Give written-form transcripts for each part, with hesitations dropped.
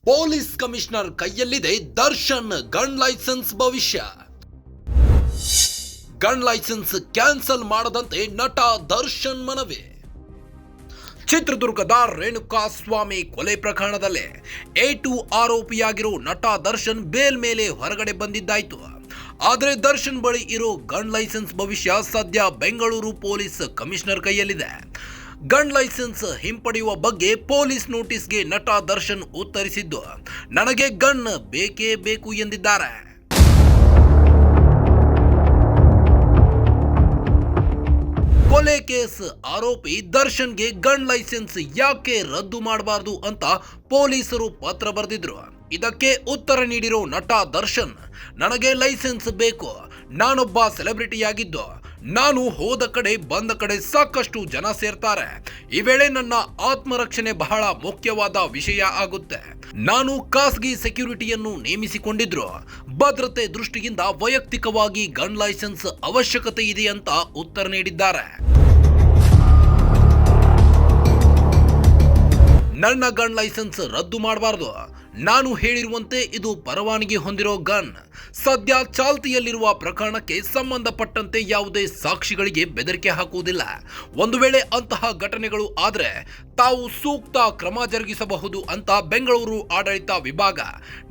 Police commissioner ಕೈಯಲ್ಲಿದೆ Darshan gun licence ಭವಿಷ್ಯ. Gun licence cancel ಮಾಡದಂತೆ ನಟ ದರ್ಶನ್ ಮನವಿ. ಚಿತ್ರದುರ್ಗದ ರೇಣುಕಾಸ್ವಾಮಿ ಕೊಲೆ ಪ್ರಕರಣದಲ್ಲಿ A2 ಆರೋಪಿಯಾಗಿರೋ ನಟ ದರ್ಶನ್ ಬೇಲ್ ಮೇಲೆ ಹೊರಗಡೆ ಬಂದಿದ್ದಾಯ್ತು. ಆದರೆ ದರ್ಶನ್ ಬಳಿ ಇರೋ ಗನ್ ಲೈಸೆನ್ಸ್ ಭವಿಷ್ಯ ಸದ್ಯ ಬೆಂಗಳೂರು ಪೊಲೀಸ್ ಕಮಿಷನರ್ ಕೈಯಲ್ಲಿದೆ. ಗನ್ ಲೈಸೆನ್ಸ್ ಹಿಂಪಡೆಯುವ ಬಗ್ಗೆ ಪೊಲೀಸ್ ನೋಟಿಸ್ಗೆ ನಟ ದರ್ಶನ್ ಉತ್ತರಿಸಿದ್ದು, ನನಗೆ ಗನ್ ಬೇಕೇ ಬೇಕು ಎಂದಿದ್ದಾರೆ. ಕೊಲೆ ಕೇಸ್ ಆರೋಪಿ ದರ್ಶನ್ಗೆ ಗನ್ ಲೈಸೆನ್ಸ್ ಯಾಕೆ ರದ್ದು ಮಾಡಬಾರದು ಅಂತ ಪೊಲೀಸರು ಪತ್ರ ಬರೆದಿದ್ರು. ಇದಕ್ಕೆ ಉತ್ತರ ನೀಡಿರೋ ನಟ ದರ್ಶನ್, ನನಗೆ ಲೈಸೆನ್ಸ್ ಬೇಕು, ನಾನೊಬ್ಬ ಸೆಲೆಬ್ರಿಟಿಯಾಗಿದ್ದು ನಾನು ಹೋದ ಕಡೆ ಬಂದ ಕಡೆ ಸಾಕಷ್ಟು ಜನ ಸೇರ್ತಾರೆ. ಈ ವೇಳೆ ನನ್ನ ಆತ್ಮರಕ್ಷಣೆ ಬಹಳ ಮುಖ್ಯವಾದ ವಿಷಯ ಆಗುತ್ತೆ. ನಾನು ಖಾಸಗಿ ಸೆಕ್ಯೂರಿಟಿಯನ್ನು ನೇಮಿಸಿಕೊಂಡಿದ್ರು. ಭದ್ರತೆ ದೃಷ್ಟಿಯಿಂದ ವೈಯಕ್ತಿಕವಾಗಿ ಗನ್ ಲೈಸೆನ್ಸ್ ಅವಶ್ಯಕತೆ ಇದೆ ಅಂತ ಉತ್ತರ ನೀಡಿದ್ದಾರೆ. ನನ್ನ ಗನ್ ಲೈಸೆನ್ಸ್ ರದ್ದು ಮಾಡಬಾರದು. ನಾನು ಹೇಳಿರುವಂತೆ ಇದು ಪರವಾನಗಿ ಹೊಂದಿರೋ ಗನ್. ಸದ್ಯ ಚಾಲ್ತಿಯಲ್ಲಿರುವ ಪ್ರಕರಣಕ್ಕೆ ಸಂಬಂಧಪಟ್ಟಂತೆ ಯಾವುದೇ ಸಾಕ್ಷಿಗಳಿಗೆ ಬೆದರಿಕೆ ಹಾಕುವುದಿಲ್ಲ. ಒಂದು ವೇಳೆ ಅಂತಹ ಘಟನೆಗಳು ಆದರೆ ತಾವು ಸೂಕ್ತ ಕ್ರಮ ಜರುಗಿಸಬಹುದು ಅಂತ ಬೆಂಗಳೂರು ಆಡಳಿತ ವಿಭಾಗ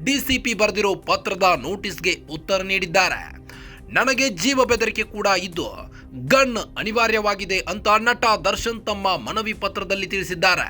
DCP ಬರೆದಿರೋ ಪತ್ರದ ನೋಟಿಸ್ಗೆ ಉತ್ತರ ನೀಡಿದ್ದಾರೆ. ನನಗೆ ಜೀವ ಬೆದರಿಕೆ ಕೂಡ ಇದ್ದು ಗನ್ ಅನಿವಾರ್ಯವಾಗಿದೆ ಅಂತ ನಟ ದರ್ಶನ್ ತಮ್ಮ ಮನವಿ ಪತ್ರದಲ್ಲಿ ತಿಳಿಸಿದ್ದಾರೆ.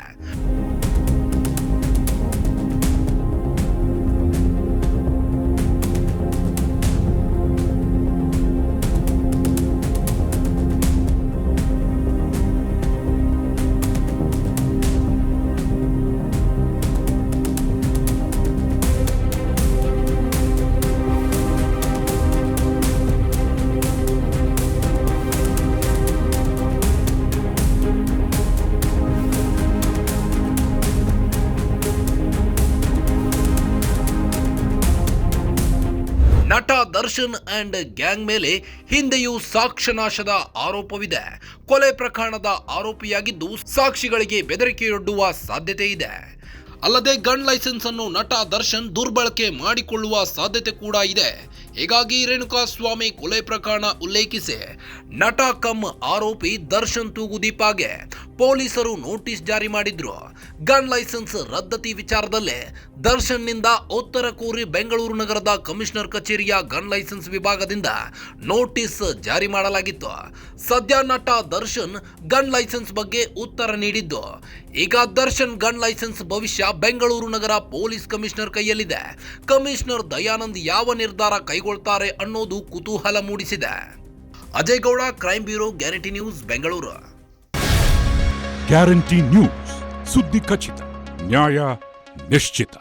ನಟ ದರ್ಶನ್ ಅಂಡ್ ಗ್ಯಾಂಗ್ ಮೇಲೆ ಹಿಂದೆಯೂ ಸಾಕ್ಷ್ಯನಾಶದ ಆರೋಪವಿದೆ. ಕೊಲೆ ಪ್ರಕರಣದ ಆರೋಪಿಯಾಗಿದ್ದು ಸಾಕ್ಷಿಗಳಿಗೆ ಬೆದರಿಕೆಯೊಡ್ಡುವ ಸಾಧ್ಯತೆ ಇದೆ. ಅಲ್ಲದೆ ಗನ್ ಲೈಸೆನ್ಸ್ ಅನ್ನು ನಟ ದರ್ಶನ್ ದುರ್ಬಳಕೆ ಮಾಡಿಕೊಳ್ಳುವ ಸಾಧ್ಯತೆ ಕೂಡ ಇದೆ. ಹೀಗಾಗಿ ರೇಣುಕಾಸ್ವಾಮಿ ಕೊಲೆ ಪ್ರಕರಣ ಉಲ್ಲೇಖಿಸಿ ನಟ ಕಮ್ ಆರೋಪಿ ದರ್ಶನ್ ತೂಗುದೀಪಾಗೆ ಪೊಲೀಸರು ನೋಟಿಸ್ ಜಾರಿ ಮಾಡಿದ್ರು. ಗನ್ ಲೈಸೆನ್ಸ್ ರದ್ದತಿ ವಿಚಾರದಲ್ಲೇ ದರ್ಶನ್ನಿಂದ ಉತ್ತರ ಕೋರಿ ಬೆಂಗಳೂರು ನಗರದ ಕಮಿಷನರ್ ಕಚೇರಿಯ ಗನ್ ಲೈಸೆನ್ಸ್ ವಿಭಾಗದಿಂದ ನೋಟಿಸ್ ಜಾರಿ ಮಾಡಲಾಗಿತ್ತು. ಸದ್ಯ ನಟ ದರ್ಶನ್ ಗನ್ ಲೈಸೆನ್ಸ್ ಬಗ್ಗೆ ಉತ್ತರ ನೀಡಿದ್ದು, ಈಗ ದರ್ಶನ್ ಗನ್ ಲೈಸೆನ್ಸ್ ಭವಿಷ್ಯ ಬೆಂಗಳೂರು ನಗರ ಪೊಲೀಸ್ ಕಮಿಷನರ್ ಕೈಯಲ್ಲಿದೆ. ಕಮಿಷನರ್ ದಯಾನಂದ್ ಯಾವ ನಿರ್ಧಾರ ಕೈಗೊಳ್ತಾರೆ ಅನ್ನೋದು ಕುತೂಹಲ ಮೂಡಿಸಿದೆ. Ajay Gowda, crime bureau, guarantee news, Bengaluru. Guarantee news, ಸುದ್ದಿ ಖಚಿತ, ನ್ಯಾಯ ನಿಶ್ಚಿತ.